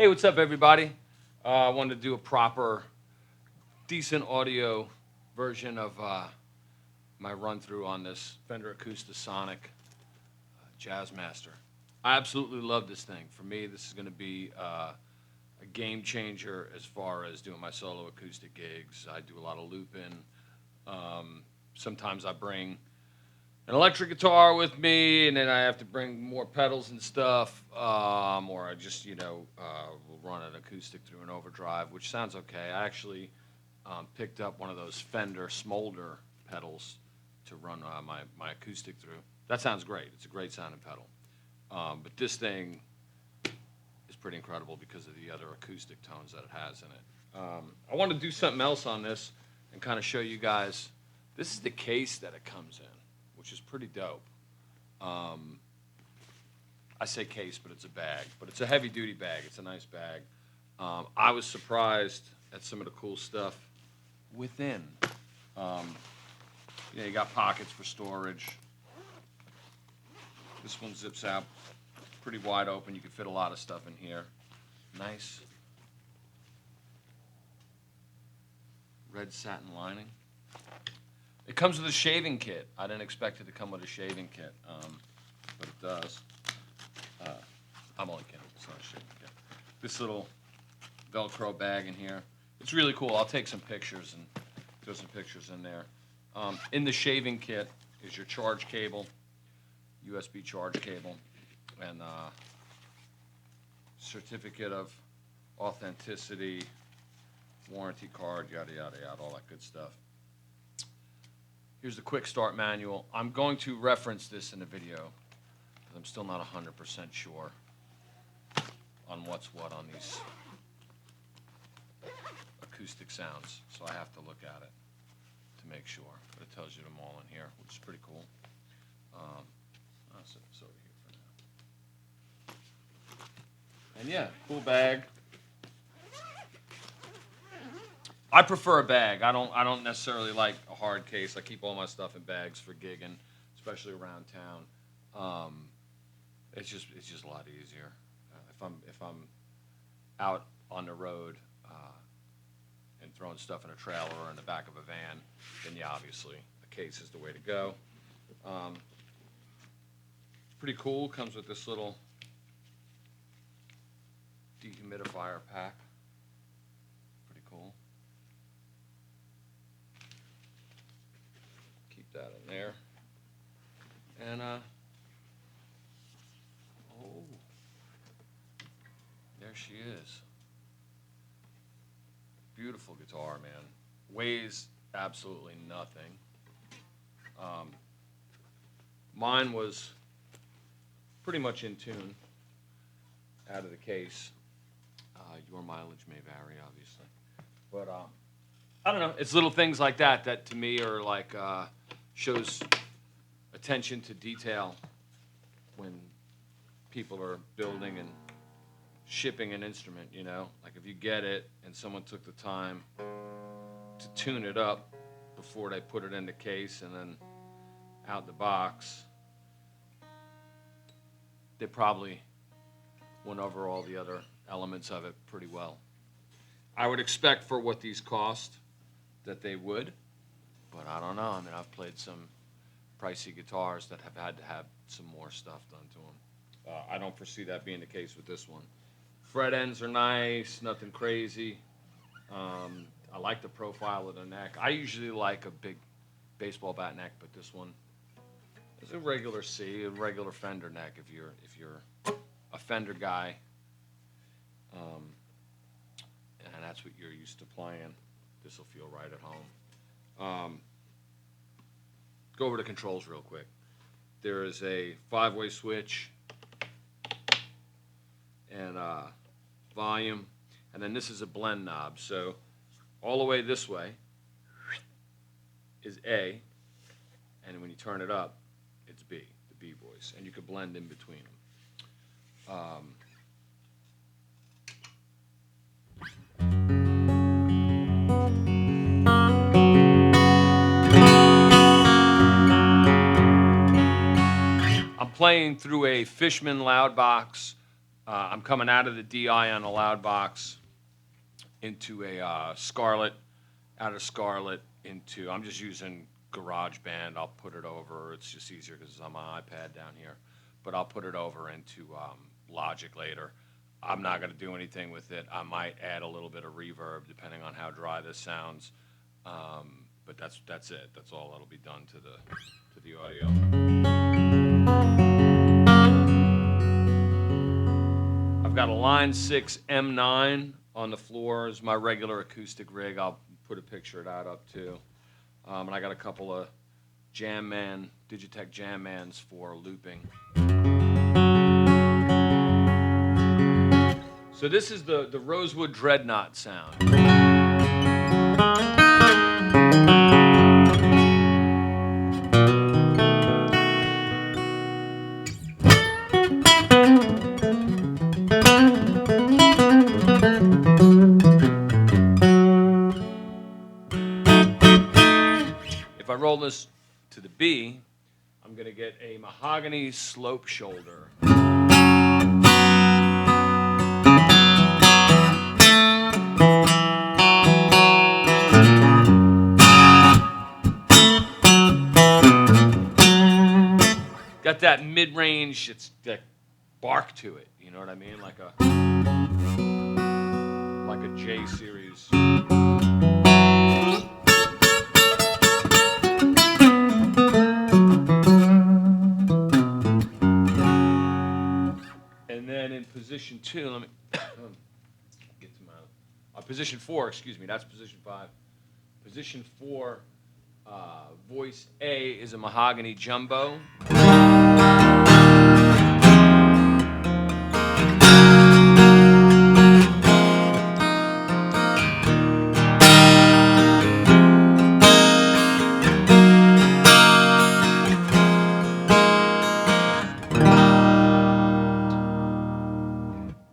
Hey, what's up, everybody? I wanted to do a proper, decent audio version of my run-through on this Fender Acoustasonic Jazzmaster. I absolutely love this thing. For me, this is going to be a game changer as far as doing my solo acoustic gigs. I do a lot of looping. Sometimes I bring an electric guitar with me, and then I have to bring more pedals and stuff, or I just, will run an acoustic through an overdrive, which sounds okay. I actually picked up one of those Fender Smolder pedals to run my acoustic through. That sounds great. It's a great sounding pedal. But this thing is pretty incredible because of the other acoustic tones that it has in it. I want to do something else on this and kind of show you guys. This is the case that it comes in, which is pretty dope. I say case, but it's a bag. But it's a heavy-duty bag. It's a nice bag. I was surprised at some of the cool stuff within. You got pockets for storage. This one zips out pretty wide open. You can fit a lot of stuff in here. Nice red satin lining. It comes with a shaving kit. I didn't expect it to come with a shaving kit, but it does. I'm only kidding. It's not a shaving kit. This little Velcro bag in here. It's really cool. I'll take some pictures and throw some pictures in there. In the shaving kit is your charge cable, USB charge cable, and certificate of authenticity, warranty card, yada, yada, yada, all that good stuff. Here's the quick start manual. I'm going to reference this in the video because I'm still not 100% sure on what's what on these acoustic sounds, so I have to look at it to make sure. But it tells you them all in here, which is pretty cool. I'll set this over here for now. And yeah, cool bag. I prefer a bag. I don't necessarily like a hard case. I keep all my stuff in bags for gigging, especially around town. It's just a lot easier. If I'm out on the road and throwing stuff in a trailer or in the back of a van, then yeah, obviously a case is the way to go. It's pretty cool. Comes with this little dehumidifier pack. Pretty cool. That in there, and oh, there she is. Beautiful guitar, man. Weighs absolutely nothing. Mine was pretty much in tune out of the case. Your mileage may vary, obviously, but I don't know. It's little things like that that to me are like shows attention to detail when people are building and shipping an instrument, Like if you get it and someone took the time to tune it up before they put it in the case and then out the box, they probably went over all the other elements of it pretty well. I would expect for what these cost that they would, but I don't know. I mean, I've played some pricey guitars that have had to have some more stuff done to them. I don't foresee that being the case with this one. Fret ends are nice, nothing crazy. I like the profile of the neck. I usually like a big baseball bat neck, but this one is a regular C, a regular Fender neck if you're a Fender guy, and that's what you're used to playing. This will feel right at home. Go over the controls real quick. There is a 5-way switch and volume, and then this is a blend knob. So all the way this way is A, and when you turn it up, it's B, the B voice, and you can blend in between them. I'm playing through a Fishman loud box I'm coming out of the DI on a loud box into a Scarlett, out of Scarlett into, I'm just using GarageBand. I'll put it over, it's just easier because it's on my iPad down here, but I'll put it over into Logic later. I'm not going to do anything with it. I might add a little bit of reverb depending on how dry this sounds, but that's it. That's all that'll be done to the audio. I've got a Line 6 M9 on the floor as my regular acoustic rig. I'll put a picture of that up too. And I got a couple of Digitech Jammans for looping. So this is the Rosewood Dreadnought sound. If I roll this to the B, I'm going to get a mahogany slope shoulder. Got that mid-range, it's that bark to it, you know what I mean? Like a J series. And then in position 2, let me get to my position 4, excuse me, that's position 5. Position 4, voice A is a mahogany jumbo.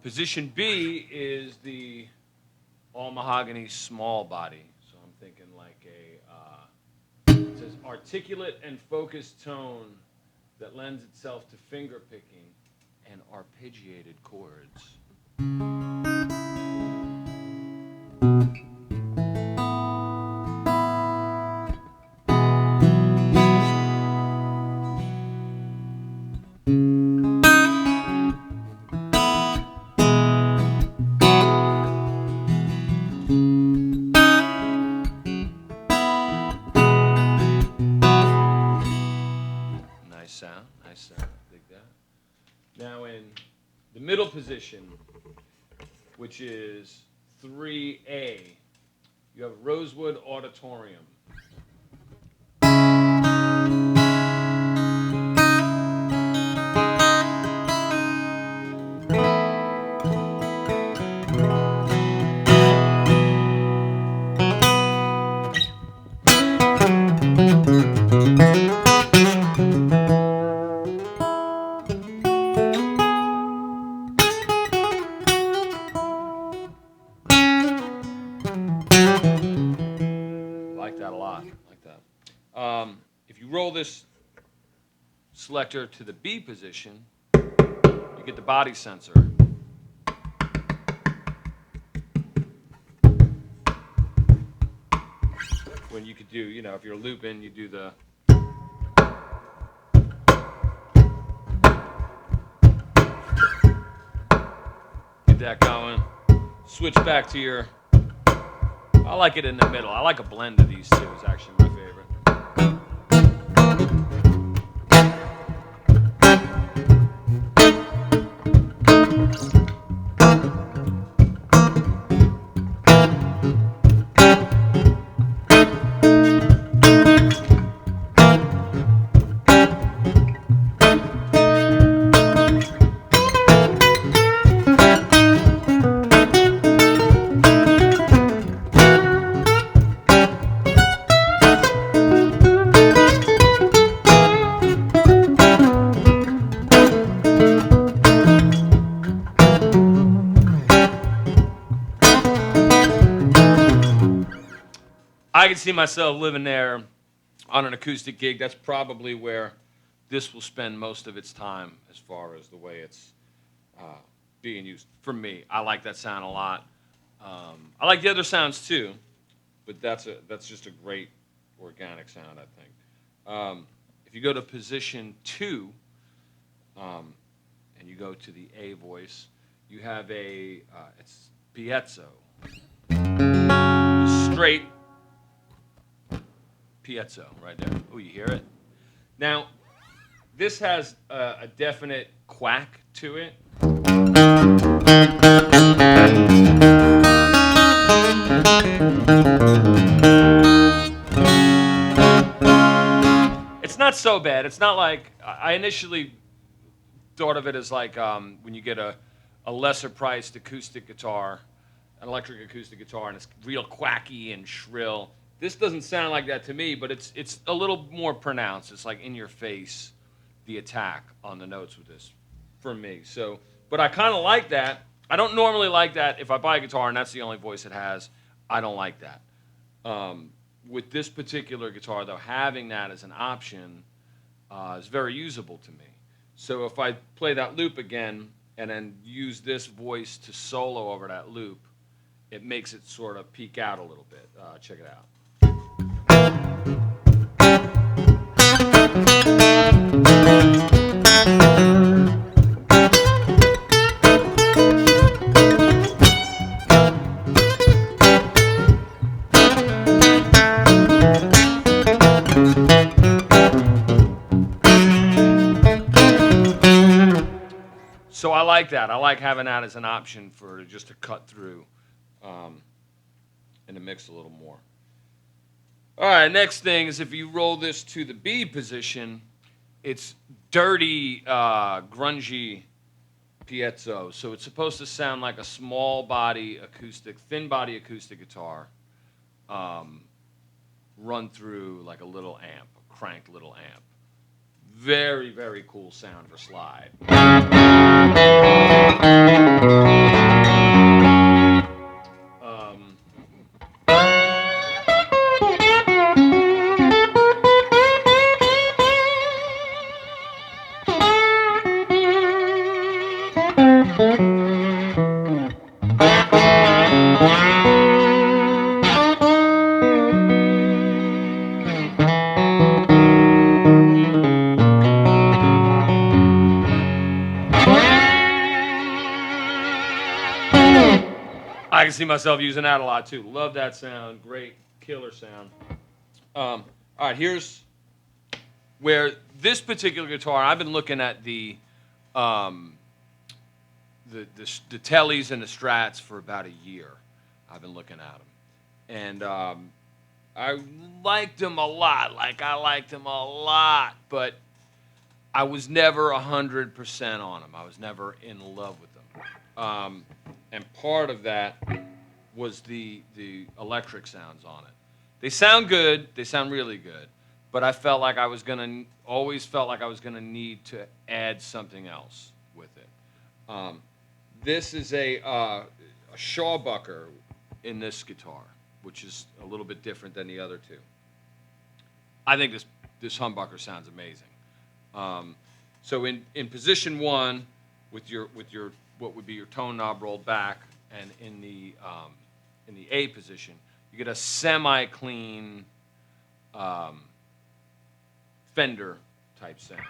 Position B is the all mahogany small body. So I'm thinking like it says articulate and focused tone that lends itself to finger picking and arpeggiated chords. Nice sound, dig that. Now in the middle position, which is 3A, you have Rosewood Auditorium. If you roll this selector to the B position, you get the body sensor. When you could do, you know, if you're looping, you do the get that going. Switch back to your, I like it in the middle. I like a blend of these two, is actually my favorite. I can see myself living there on an acoustic gig. That's probably where this will spend most of its time as far as the way it's being used. For me, I like that sound a lot. I like the other sounds too, but that's just a great organic sound, I think. If you go to position 2, and you go to the A voice, you have it's Piezo. Straight Piezo right there. Oh, you hear it? Now, this has a definite quack to it. It's not so bad. It's not like, I initially thought of it as like when you get a lesser priced acoustic guitar, an electric acoustic guitar, and it's real quacky and shrill. This doesn't sound like that to me, but it's a little more pronounced. It's like in your face, the attack on the notes with this, for me. So, but I kind of like that. I don't normally like that. If I buy a guitar and that's the only voice it has, I don't like that. With this particular guitar, though, having that as an option is very usable to me. So if I play that loop again and then use this voice to solo over that loop, it makes it sort of peak out a little bit. Check it out. So I like that. I like having that as an option for just to cut through in the mix a little more. All right, next thing is if you roll this to the B position, it's dirty, grungy piezo. So it's supposed to sound like a small body acoustic, thin body acoustic guitar run through like a little amp, a cranked little amp. Very, very cool sound for slide. I can see myself using that a lot too. Love that sound. Great, killer sound. All right, here's where this particular guitar. I've been looking at the tellies and the strats for about a year. I've been looking at them, and I liked them a lot. But I was never 100% on them. I was never in love with them. And part of that was the electric sounds on it. They sound good. They sound really good. But I felt like I was always felt like I was gonna need to add something else with it. This is a Shawbucker in this guitar, which is a little bit different than the other two. I think this humbucker sounds amazing. So in position 1, with your what would be your tone knob rolled back, and in the A position, you get a semi-clean Fender type sound.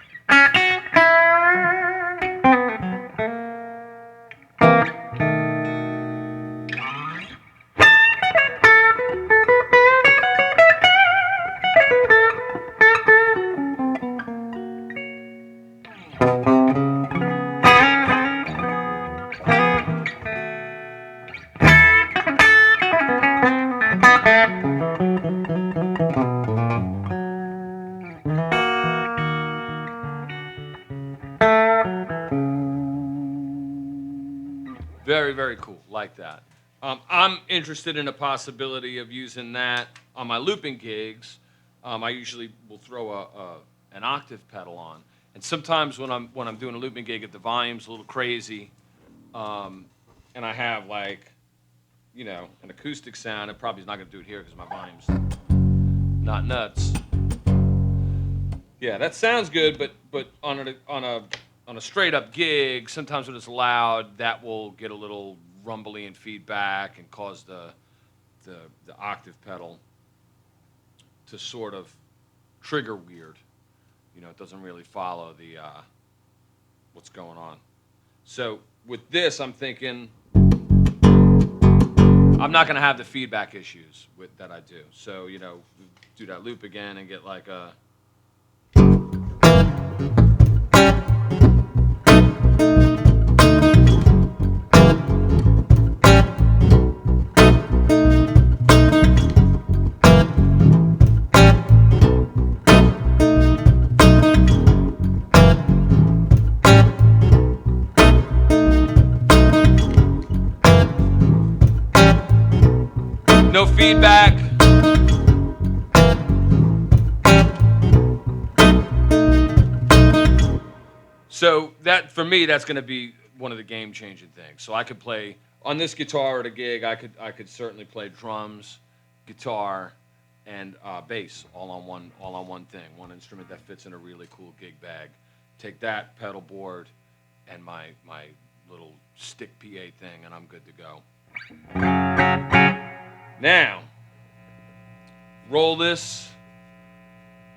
Very, very cool. Like that. I'm interested in the possibility of using that on my looping gigs. I usually will throw an octave pedal on, and sometimes when I'm doing a looping gig, if the volume's a little crazy, and I have like, an acoustic sound, it probably is not going to do it here because my volume's not nuts. Yeah, that sounds good, but on a on a straight up gig, sometimes when it's loud, that will get a little rumbly and feedback and cause the octave pedal to sort of trigger weird. You know, it doesn't really follow the what's going on. So with this, I'm thinking I'm not going to have the feedback issues that I do. So, you know, do that loop again and get like a... No feedback. So that, for me, that's going to be one of the game-changing things. So I could play on this guitar at a gig. I could certainly play drums, guitar, and bass all on one thing, one instrument that fits in a really cool gig bag. Take that pedal board and my little stick PA thing, and I'm good to go. Now, roll this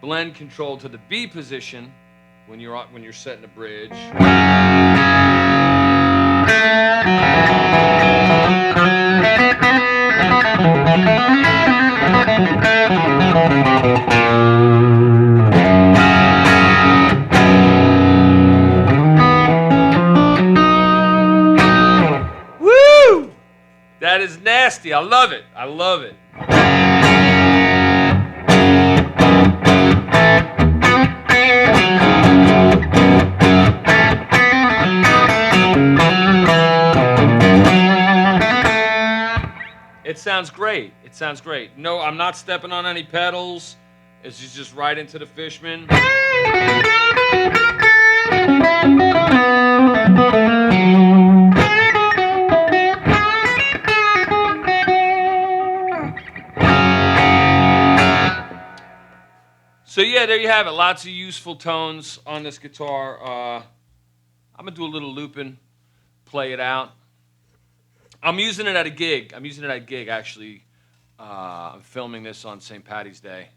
blend control to the B position when you're setting a bridge. Woo! That is nasty. I love it. I love it. It sounds great. It sounds great. No, I'm not stepping on any pedals. It's just right into the Fishman. So yeah, there you have it. Lots of useful tones on this guitar. I'm gonna do a little looping, play it out. I'm using it at a gig. Actually. I'm filming this on St. Paddy's Day.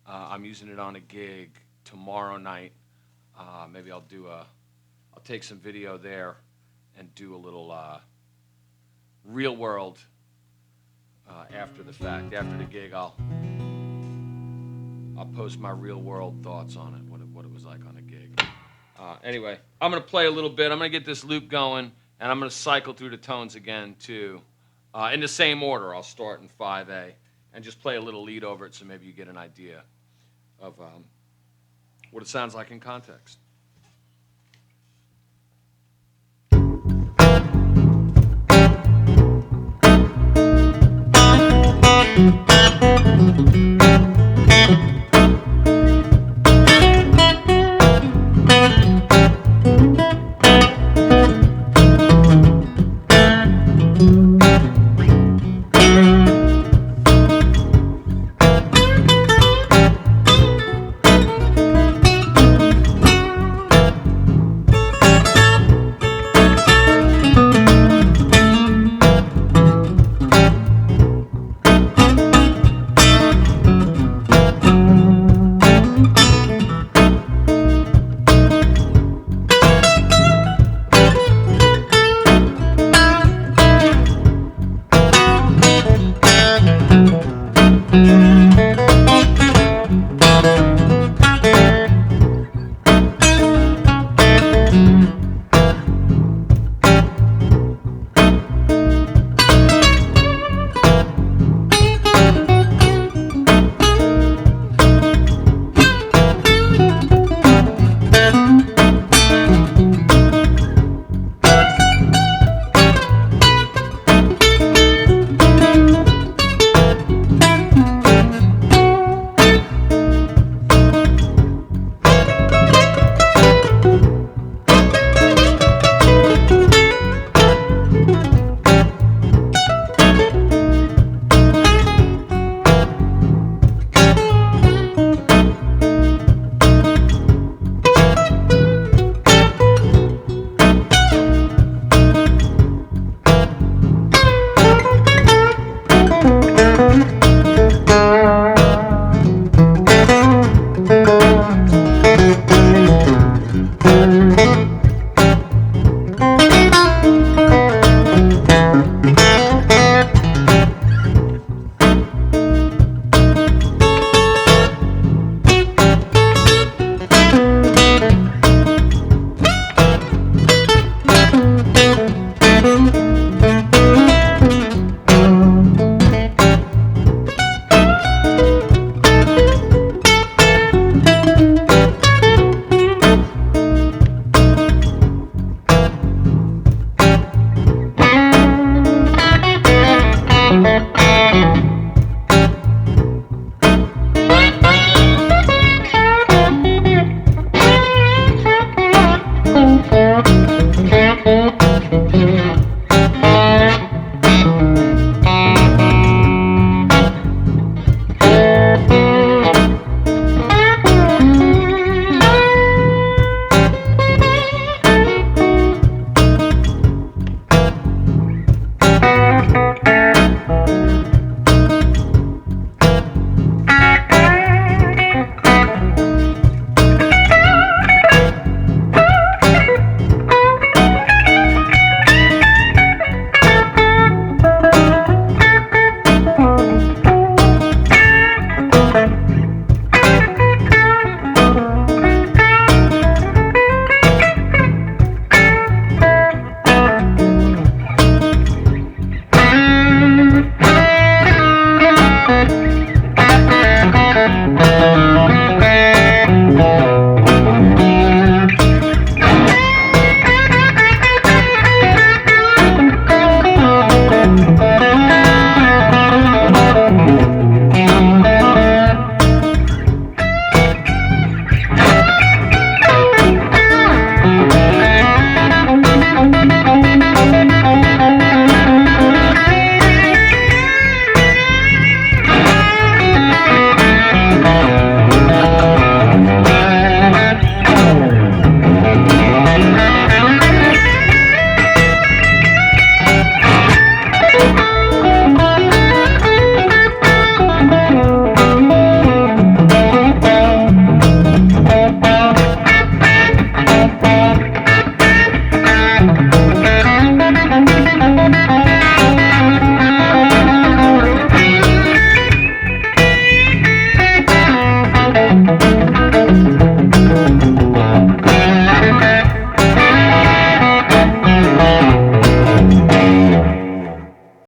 I'm using it on a gig tomorrow night. Maybe I'll take some video there and do a little real world after the fact. After the gig, I'll post my real world thoughts on it, what it was like on a gig. Anyway, I'm gonna play a little bit. I'm gonna get this loop going. And I'm going to cycle through the tones again, too. In the same order, I'll start in 5A and just play a little lead over it so maybe you get an idea of what it sounds like in context. Thank you.